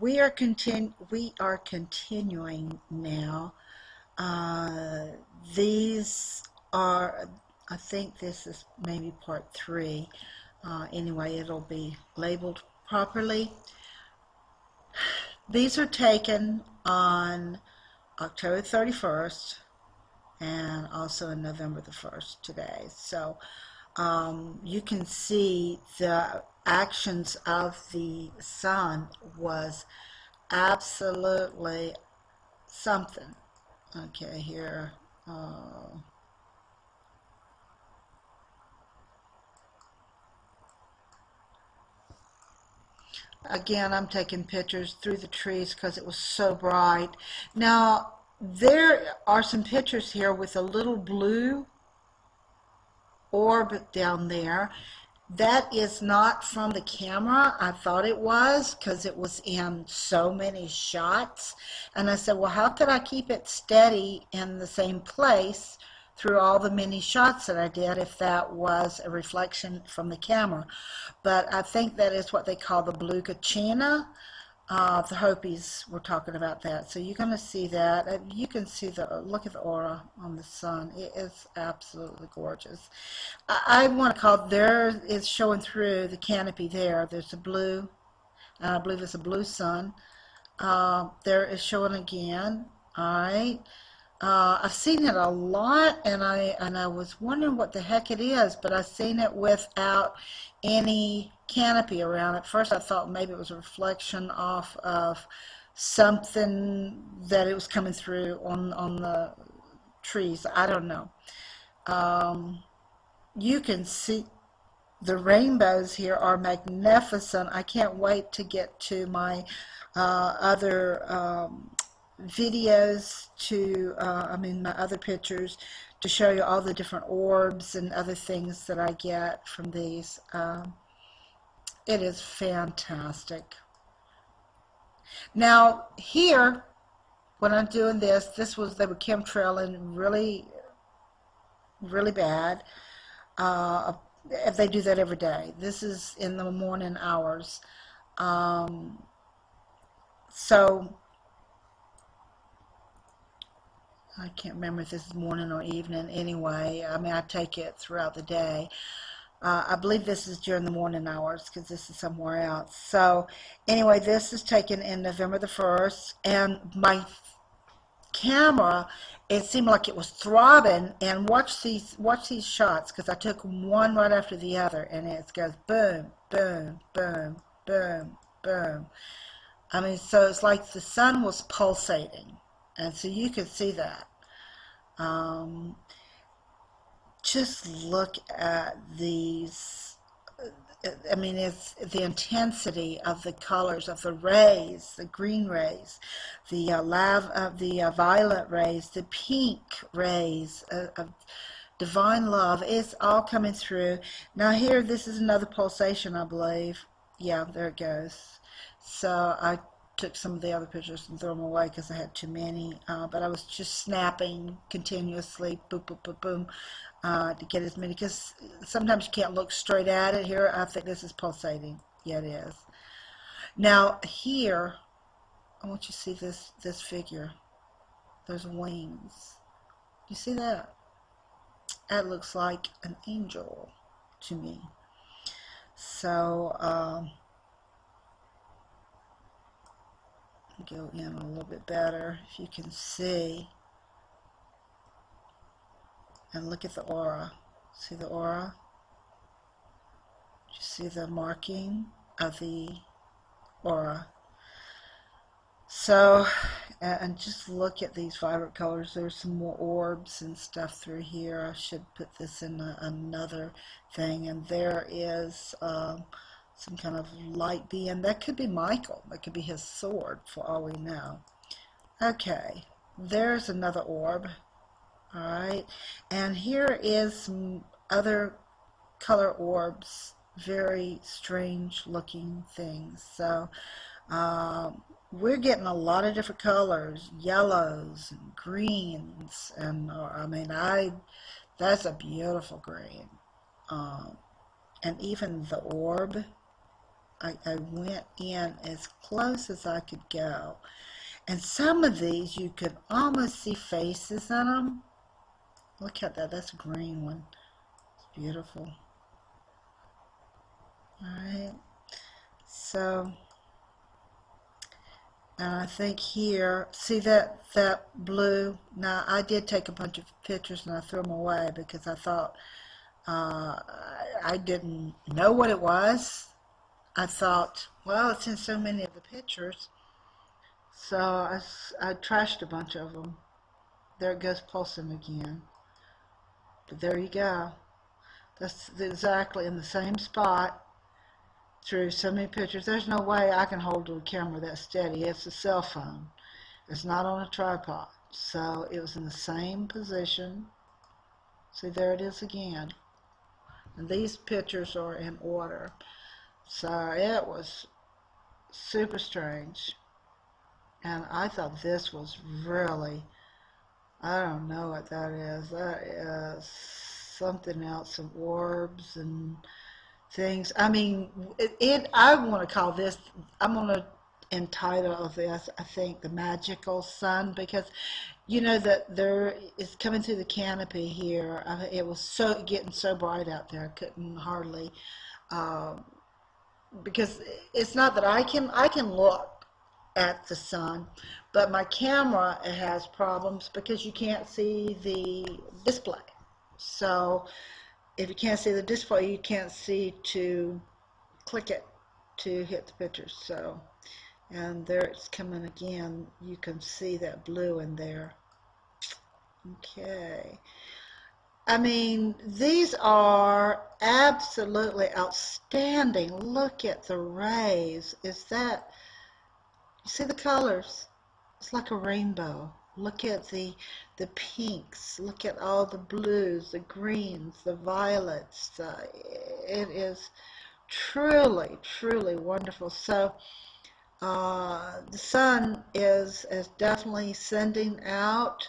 we are continuing now. These are, I think this is maybe part 3. Anyway, it'll be labeled properly. These are taken on October 31st and also on November the 1st today. So you can see the actions of the sun was absolutely something. Okay, here. Again, I'm taking pictures through the trees because it was so bright. Now, there are some pictures here with a little blue orb down there. That is not from the camera. I thought it was because it was in so many shots. And I said, well, how could I keep it steady in the same place through all the many shots that I did if that was a reflection from the camera? But I think that is what they call the blue Kachina. The Hopis were talking about that. So you're going to see that. You can see look at the aura on the sun. It is absolutely gorgeous. I want to call, there is showing through the canopy there. There's a blue, and I believe it's a blue sun. There is showing again. All right. I've seen it a lot, and I was wondering what the heck it is, but I've seen it without any canopy around it. First I thought maybe it was a reflection off of something that it was coming through on the trees. I don't know. You can see the rainbows here are magnificent. I can't wait to get to my other videos my other pictures to show you all the different orbs and other things that I get from these. It is fantastic. Now here, when I'm doing this, they were chemtrailing really, really bad. They do that every day. This is in the morning hours. So I can't remember if this is morning or evening. Anyway, I mean, I take it throughout the day. I believe this is during the morning hours because this is somewhere else. So anyway, this is taken in November the 1st, and my camera, it seemed like it was throbbing. And watch these shots, because I took one right after the other, and it goes boom, boom, boom, boom, boom. I mean, so it's like the sun was pulsating. And so you can see that. Just look at these. I mean, it's the intensity of the colors of the rays, the green rays, the violet rays, the pink rays of divine love. It's all coming through. Now here, this is another pulsation, I believe. Yeah, there it goes. So I took some of the other pictures and threw them away because I had too many, but I was just snapping continuously, boom, boom, boom, boom, to get as many, because sometimes you can't look straight at it. Here, I think this is pulsating. Yeah, it is. Now here, I want you to see this figure. There's wings. You see that? That looks like an angel to me. So go in a little bit better if you can see, and look at the aura. See the aura? You see the marking of the aura. So, and just look at these vibrant colors. There's some more orbs and stuff through here. I should put this in another thing. And there is some kind of light being. That could be Michael. That could be his sword, for all we know. Okay, there's another orb. All right, and here is some other color orbs. Very strange looking things. So we're getting a lot of different colors, yellows and greens, and I mean, that's a beautiful green. And even the orb I went in as close as I could go. And some of these, you could almost see faces in them. Look at that. That's a green one. It's beautiful. Alright. So, and I think here, see that blue? Now, I did take a bunch of pictures and I threw them away because I thought I didn't know what it was. I thought, well, it's in so many of the pictures. So I trashed a bunch of them. There it goes pulsing again. But there you go. That's exactly in the same spot through so many pictures. There's no way I can hold the camera that steady. It's a cell phone. It's not on a tripod. So it was in the same position. See, there it is again. And these pictures are in order. So it was super strange. And I thought this was really, I don't know what that is. That is something else, some orbs and things. I mean, I want to call this, I'm going to entitle this, I think, the magical sun, because you know that there is coming through the canopy here. It was so getting so bright out there, I couldn't hardly, because it's not that I can look at the sun, but my camera has problems because you can't see the display. So if you can't see the display, you can't see to click it to hit the pictures. So, and there it's coming again. You can see that blue in there. Okay. I mean, these are absolutely outstanding. Look at the rays. Is that, you see the colors? It's like a rainbow. Look at the pinks. Look at all the blues, the greens, the violets. It is truly, truly wonderful. So the sun is definitely sending out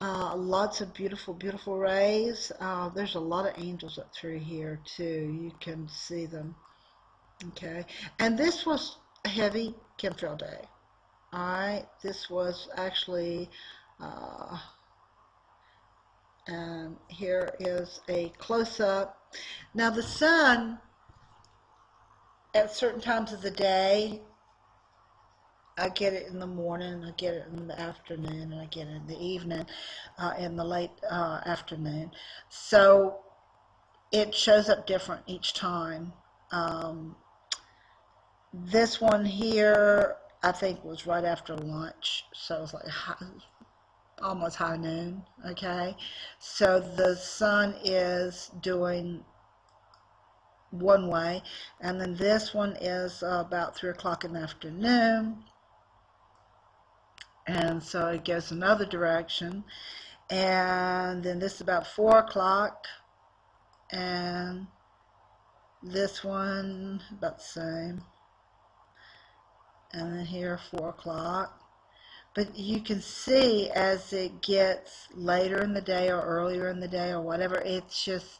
lots of beautiful, beautiful rays. There's a lot of angels up through here too. You can see them. Okay, and this was a heavy chemtrail day. Alright, this was actually, and here is a close-up. Now the sun, at certain times of the day, I get it in the morning, I get it in the afternoon, and I get it in the evening, in the late afternoon. So it shows up different each time. This one here, I think, was right after lunch, so it was like almost high noon. Okay, so the sun is doing one way, and then this one is about 3 o'clock in the afternoon, and so it goes another direction, and then this is about 4 o'clock, and this one about the same, and then here 4 o'clock. But you can see as it gets later in the day or earlier in the day or whatever, it's just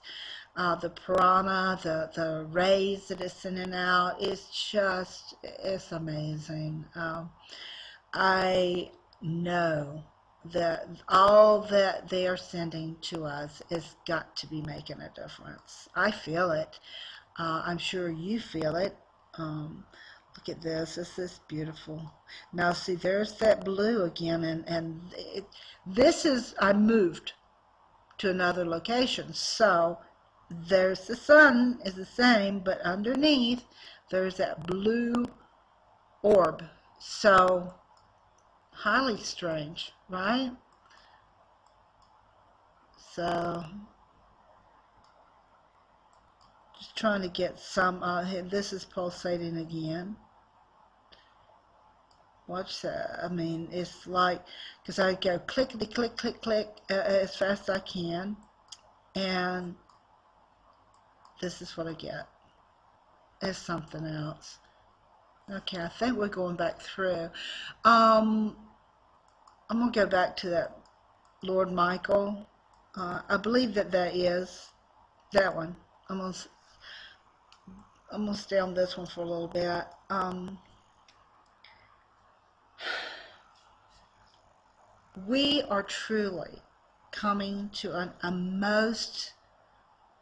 the piranha, the rays that it's sending out, it's amazing. I know that all that they are sending to us has got to be making a difference. I feel it. I'm sure you feel it. Look at this. This is beautiful. Now see, there's that blue again, and this is, I moved to another location. So there's the sun is the same, but underneath there's that blue orb. So highly strange, right? So just trying to get some, this is pulsating again. Watch that. I mean, it's like, because I go clickety click, click, click as fast as I can, and this is what I get. It's something else. Okay, I think we're going back through. I'm going to go back to that Lord Michael. I believe that is that one. I'm going to stay on this one for a little bit. We are truly coming to a most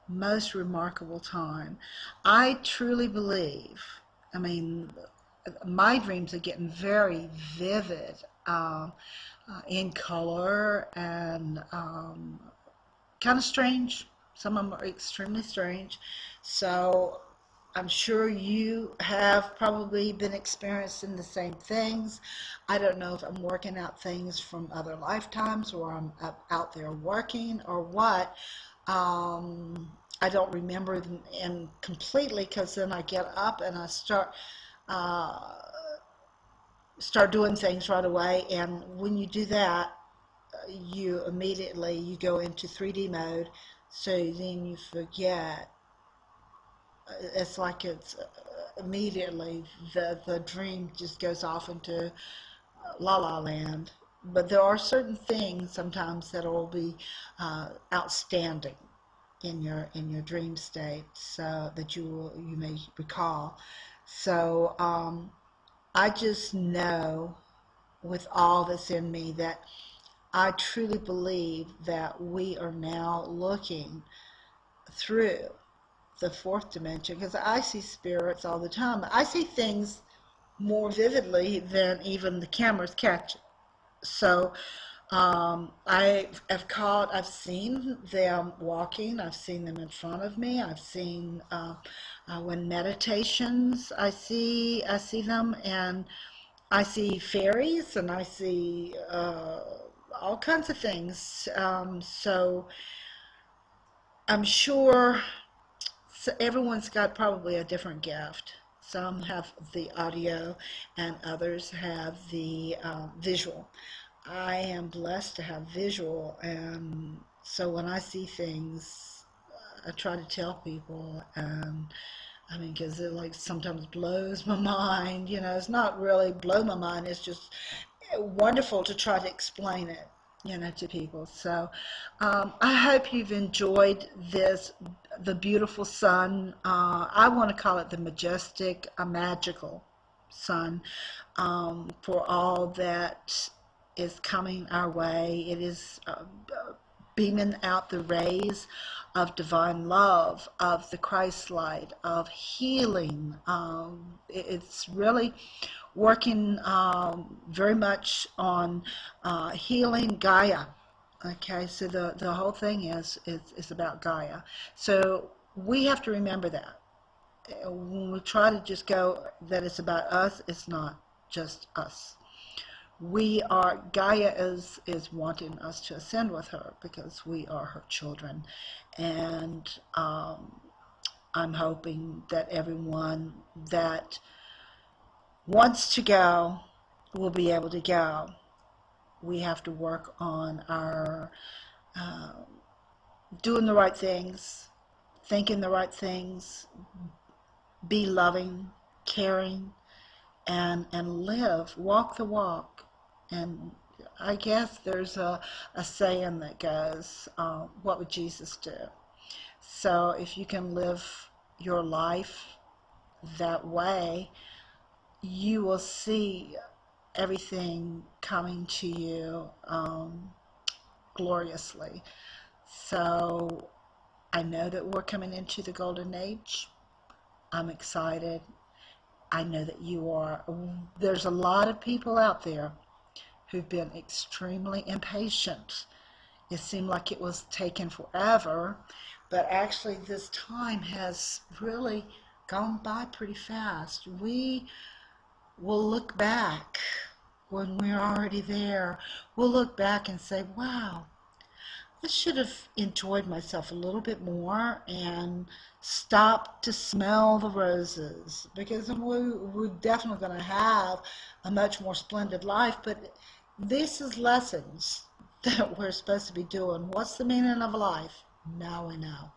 remarkable time. I truly believe, I mean, my dreams are getting very vivid, in color, and kind of strange. Some of them are extremely strange. So I'm sure you have probably been experiencing the same things. I don't know if I'm working out things from other lifetimes, or I'm out there working, or what. I don't remember them in completely, because then I get up and I uh, start doing things right away. And when you do that, you immediately you go into 3D mode, so then you forget. It's like it's immediately the dream just goes off into la la land. But there are certain things sometimes that will be outstanding in your dream state, so that you may recall. So I just know with all that's in me that I truly believe that we are now looking through the fourth dimension, because I see spirits all the time. I see things more vividly than even the cameras catch. So I've seen them walking. I've seen them in front of me. I've seen when meditations. I see them, and I see fairies, and I see all kinds of things. So I'm sure everyone's got probably a different gift. Some have the audio, and others have the visual. I am blessed to have visual, and so when I see things, I try to tell people, and I mean, because it like sometimes blows my mind. It's not really blow my mind. It's just wonderful to try to explain it, to people. So I hope you've enjoyed the beautiful sun. I want to call it the majestic, magical sun, for all that is coming our way. It is beaming out the rays of divine love, of the Christ light, of healing. It's really working very much on healing Gaia. Okay, so the whole thing is about Gaia. So we have to remember that. When we try to just go that it's about us, it's not just us. Gaia is wanting us to ascend with her, because we are her children. And I'm hoping that everyone that wants to go will be able to go. We have to work on our doing the right things, thinking the right things, be loving, caring, and walk the walk. And I guess there's a saying that goes, what would Jesus do? So if you can live your life that way, you will see everything coming to you gloriously. So I know that we're coming into the golden age. I'm excited. I know that you are. There's a lot of people out there who've been extremely impatient. It seemed like it was taking forever, but actually this time has really gone by pretty fast. We will look back when we're already there. We'll look back and say, wow, I should have enjoyed myself a little bit more and stopped to smell the roses, because we're definitely going to have a much more splendid life. But this is lessons that we're supposed to be doing. What's the meaning of life? Now we know.